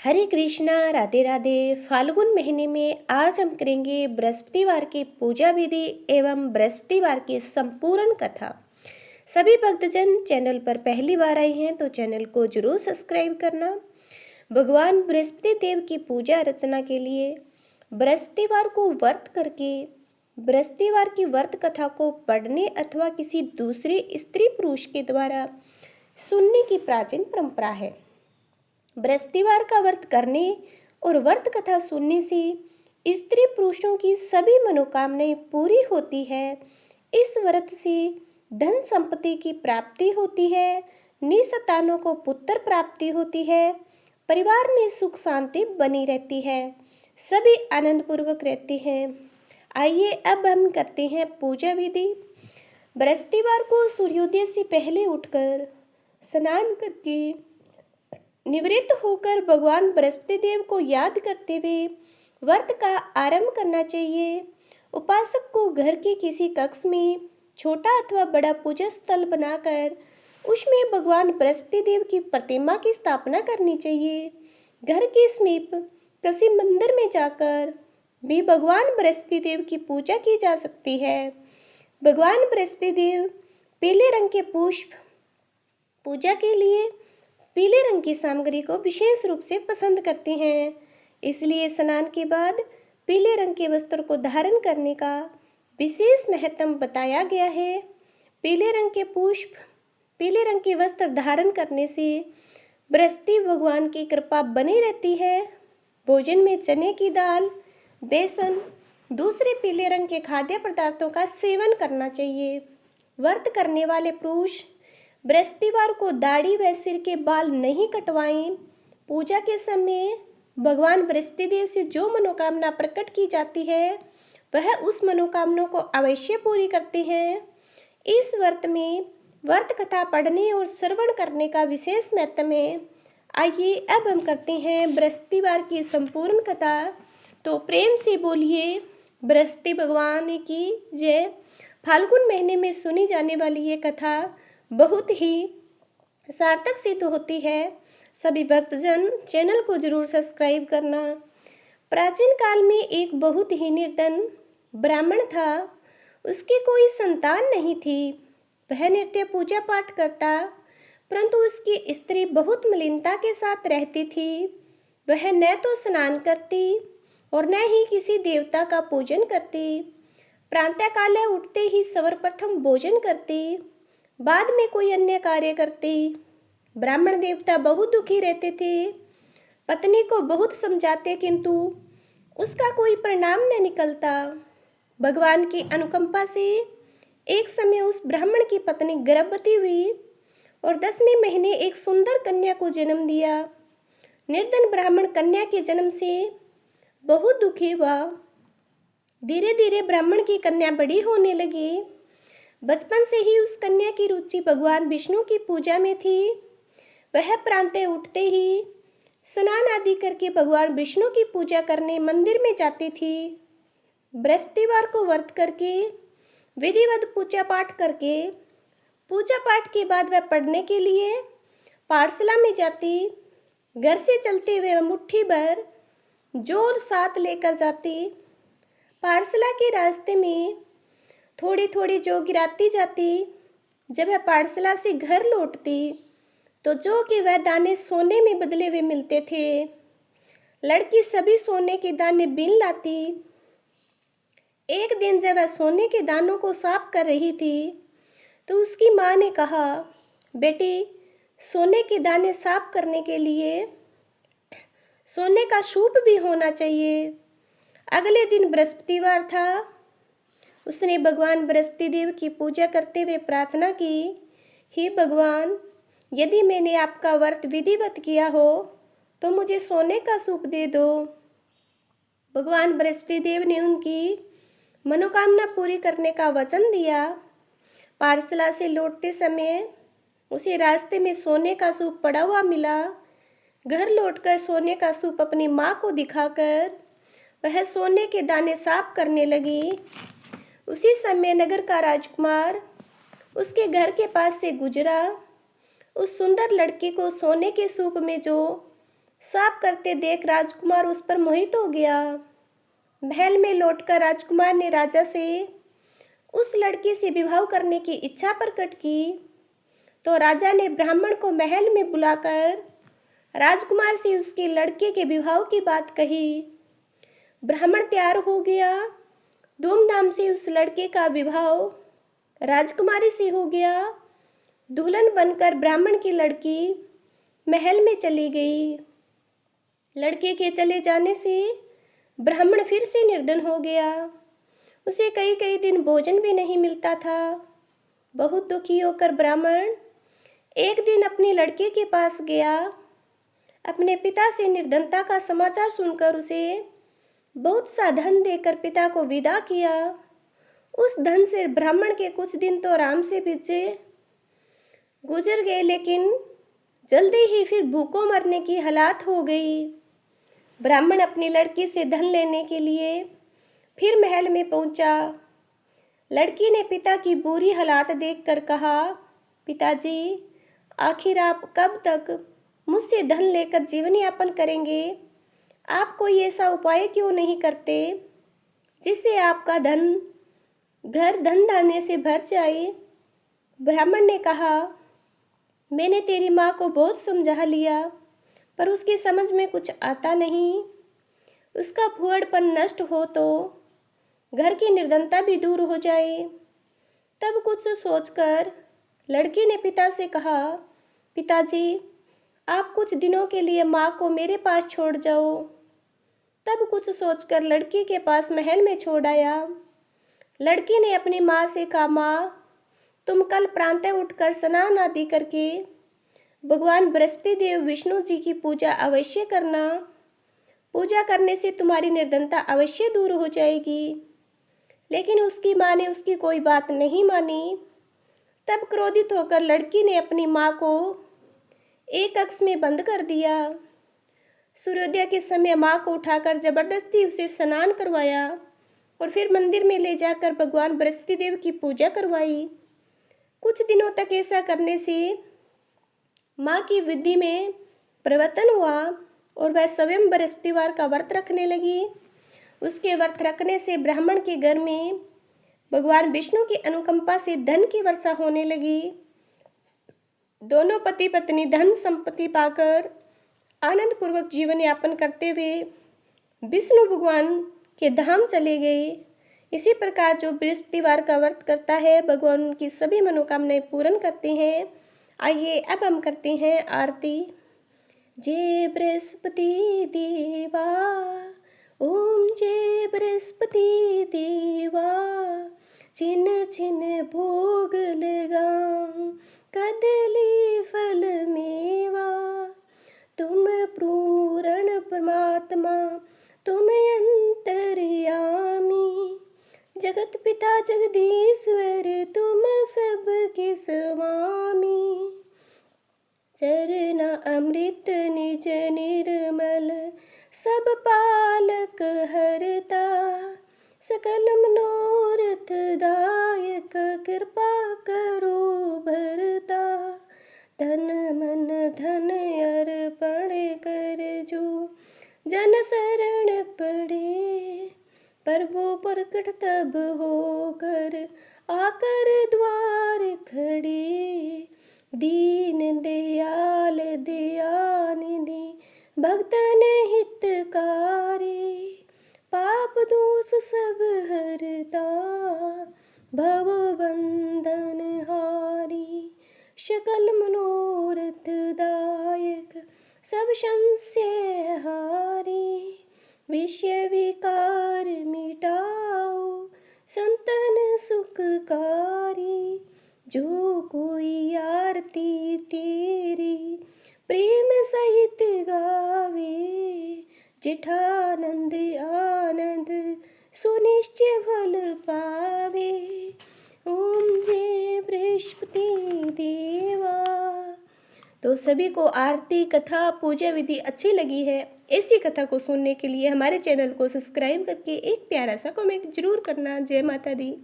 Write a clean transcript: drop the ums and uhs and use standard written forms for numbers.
हरे कृष्णा, राधे राधे। फाल्गुन महीने में आज हम करेंगे बृहस्पतिवार की पूजा विधि एवं बृहस्पतिवार की संपूर्ण कथा। सभी भक्तजन चैनल पर पहली बार आए हैं तो चैनल को जरूर सब्सक्राइब करना। भगवान बृहस्पति देव की पूजा अर्चना के लिए बृहस्पतिवार को व्रत करके बृहस्पतिवार की व्रत कथा को पढ़ने अथवा किसी दूसरे स्त्री पुरुष के द्वारा सुनने की प्राचीन परंपरा है। बृहस्पतिवार का व्रत करने और व्रत कथा सुनने से स्त्री पुरुषों की सभी मनोकामनाएं पूरी होती है। इस व्रत से धन संपत्ति की प्राप्ति होती है, निसंतानों को पुत्र प्राप्ति होती है, परिवार में सुख शांति बनी रहती है, सभी आनंद पूर्वक रहते हैं। आइए अब हम करते हैं पूजा विधि। बृहस्पतिवार को सूर्योदय से पहले उठकर स्नान करके निवृत्त होकर भगवान बृहस्पति देव को याद करते हुए व्रत का आरंभ करना चाहिए। उपासक को घर के किसी कक्ष में छोटा अथवा बड़ा पूजा स्थल बनाकर उसमें भगवान बृहस्पति देव की प्रतिमा की स्थापना करनी चाहिए। घर के समीप किसी मंदिर में जाकर भी भगवान बृहस्पति देव की पूजा की जा सकती है। भगवान बृहस्पति देव पीले रंग के पुष्प पूजा के लिए पीले रंग की सामग्री को विशेष रूप से पसंद करते हैं, इसलिए स्नान के बाद पीले रंग के वस्त्र को धारण करने का विशेष महत्व बताया गया है। पीले रंग के पुष्प पीले रंग के वस्त्र धारण करने से बृहस्पति भगवान की कृपा बनी रहती है। भोजन में चने की दाल, बेसन, दूसरे पीले रंग के खाद्य पदार्थों का सेवन करना चाहिए। व्रत करने वाले पुरुष बृहस्पतिवार को दाढ़ी व सिर के बाल नहीं कटवाएं। पूजा के समय भगवान बृहस्पति देव से जो मनोकामना प्रकट की जाती है वह उस मनोकामना को अवश्य पूरी करते हैं। इस व्रत में व्रत कथा पढ़ने और श्रवण करने का विशेष महत्व है। आइए अब हम करते हैं बृहस्पतिवार की संपूर्ण कथा। तो प्रेम से बोलिए बृहस्पति भगवान की जय। फाल्गुन महीने में सुनी जाने वाली ये कथा बहुत ही सार्थक सिद्ध होती है। सभी भक्तजन चैनल को जरूर सब्सक्राइब करना। प्राचीन काल में एक बहुत ही निर्धन ब्राह्मण था। उसकी कोई संतान नहीं थी। वह नित्य पूजा पाठ करता, परंतु उसकी स्त्री बहुत मलिनता के साथ रहती थी। वह न तो स्नान करती और न ही किसी देवता का पूजन करती। प्रातःकाल उठते ही सर्वप्रथम भोजन करती, बाद में कोई अन्य कार्य करती। ब्राह्मण देवता बहुत दुखी रहते थे। पत्नी को बहुत समझाते किंतु उसका कोई परिणाम न निकलता। भगवान की अनुकंपा से एक समय उस ब्राह्मण की पत्नी गर्भवती हुई और 10वें महीने एक सुंदर कन्या को जन्म दिया। निर्धन ब्राह्मण कन्या के जन्म से बहुत दुखी हुआ। धीरे धीरे ब्राह्मण की कन्या बड़ी होने लगी। बचपन से ही उस कन्या की रुचि भगवान विष्णु की पूजा में थी। वह प्रातः उठते ही स्नान आदि करके भगवान विष्णु की पूजा करने मंदिर में जाती थी। बृहस्पतिवार को व्रत करके विधिवत पूजा पाठ करके पूजा पाठ के बाद वह पढ़ने के लिए पाठशाला में जाती। घर से चलते हुए वह मुट्ठी भर जोर साथ लेकर जाती। पाठशाला के रास्ते में थोड़ी थोड़ी जो गिराती जाती। जब वह पाठशाला से घर लौटती तो जो कि वह दाने सोने में बदले हुए मिलते थे। लड़की सभी सोने के दाने बीन लाती। एक दिन जब वह सोने के दानों को साफ कर रही थी तो उसकी माँ ने कहा, बेटी, सोने के दाने साफ करने के लिए सोने का सूप भी होना चाहिए। अगले दिन बृहस्पतिवार था। उसने भगवान बृहस्पति देव की पूजा करते हुए प्रार्थना की, हे भगवान, यदि मैंने आपका व्रत विधिवत किया हो तो मुझे सोने का सूप दे दो। भगवान बृहस्पति देव ने उनकी मनोकामना पूरी करने का वचन दिया। पाठशाला से लौटते समय उसे रास्ते में सोने का सूप पड़ा हुआ मिला। घर लौटकर सोने का सूप अपनी माँ को दिखाकर वह सोने के दाने साफ करने लगी। उसी समय नगर का राजकुमार उसके घर के पास से गुजरा। उस सुंदर लड़की को सोने के सूप में जो साफ करते देख राजकुमार उस पर मोहित हो गया। महल में लौटकर राजकुमार ने राजा से उस लड़की से विवाह करने की इच्छा प्रकट की। तो राजा ने ब्राह्मण को महल में बुलाकर राजकुमार से उसके लड़के के विवाह की बात कही। ब्राह्मण तैयार हो गया। धूमधाम से उस लड़के का विवाह राजकुमारी से हो गया। दुल्हन बनकर ब्राह्मण की लड़की महल में चली गई। लड़के के चले जाने से ब्राह्मण फिर से निर्धन हो गया। उसे कई कई दिन भोजन भी नहीं मिलता था। बहुत दुखी होकर ब्राह्मण एक दिन अपनी लड़के के पास गया। अपने पिता से निर्धनता का समाचार सुनकर उसे बहुत सा धन देकर पिता को विदा किया। उस धन से ब्राह्मण के कुछ दिन तो आराम से बीते गुजर गए, लेकिन जल्दी ही फिर भूखों मरने की हालात हो गई। ब्राह्मण अपनी लड़की से धन लेने के लिए फिर महल में पहुंचा। लड़की ने पिता की बुरी हालात देखकर कहा, पिताजी, आखिर आप कब तक मुझसे धन लेकर जीवन यापन करेंगे? आप कोई ऐसा उपाय क्यों नहीं करते जिससे आपका घर धन धान्य से भर जाए? ब्राह्मण ने कहा, मैंने तेरी माँ को बहुत समझा लिया, पर उसकी समझ में कुछ आता नहीं। उसका फुहड़पन नष्ट हो तो घर की निर्धनता भी दूर हो जाए। तब कुछ सोचकर लड़की ने पिता से कहा, पिताजी, आप कुछ दिनों के लिए माँ को मेरे पास छोड़ जाओ। तब कुछ सोचकर लड़की के पास महल में छोड़ आया। लड़की ने अपनी माँ से कहा, माँ, तुम कल प्रातः उठकर स्नान आदि करके भगवान बृहस्पति देव विष्णु जी की पूजा अवश्य करना। पूजा करने से तुम्हारी निर्धनता अवश्य दूर हो जाएगी। लेकिन उसकी माँ ने उसकी कोई बात नहीं मानी। तब क्रोधित होकर लड़की ने अपनी माँ को एक कक्ष में बंद कर दिया। सूर्योदय के समय माँ को उठाकर जबरदस्ती उसे स्नान करवाया और फिर मंदिर में ले जाकर भगवान बृहस्पति देव की पूजा करवाई। कुछ दिनों तक ऐसा करने से माँ की बुद्धि में परिवर्तन हुआ और वह स्वयं बृहस्पतिवार का व्रत रखने लगी। उसके व्रत रखने से ब्राह्मण के घर में भगवान विष्णु की अनुकंपा से धन की वर्षा होने लगी। दोनों पति पत्नी धन संपत्ति पाकर आनंद पूर्वक जीवन यापन करते हुए विष्णु भगवान के धाम चले गए। इसी प्रकार जो बृहस्पतिवार का व्रत करता है, भगवान उनकी सभी मनोकामनाएं पूर्ण करते हैं। आइए अब हम करते हैं आरती। जय बृहस्पति देवा, ओम जय बृहस्पति देवा, छिन छिन भोग लगाऊं कदली फल मेवा। तुम पूर्ण परमात्मा, तुम अंतर्यामी, जगत पिता जगदीश्वर, तुम सबके स्वामी। चरण अमृत निज निर्मल, सब पालक हरता, सकल मनोरथ दायक, कृपा करो भरता। तन मन धन अर्पण कर जो जन शरण पड़े, प्रभु प्रकट तब होकर आकर द्वार खड़े। दीन दयाल दयानिधि, भक्तन हितकारी, पाप दोष सब हरता, भव बंधन हारी। सकल मनोरथ दायक, सब संशय हारी। विषय विकार मिटाओ, संतन सुखकारी। जो कोई आरती तेरी प्रेम सहित गावे, जिठानंद आनंद सुनिश्चय फल पावे। ओम जय बृहस्पति देवा। तो सभी को आरती कथा पूजा विधि अच्छी लगी है? ऐसी कथा को सुनने के लिए हमारे चैनल को सब्सक्राइब करके एक प्यारा सा कमेंट जरूर करना। जय माता दी।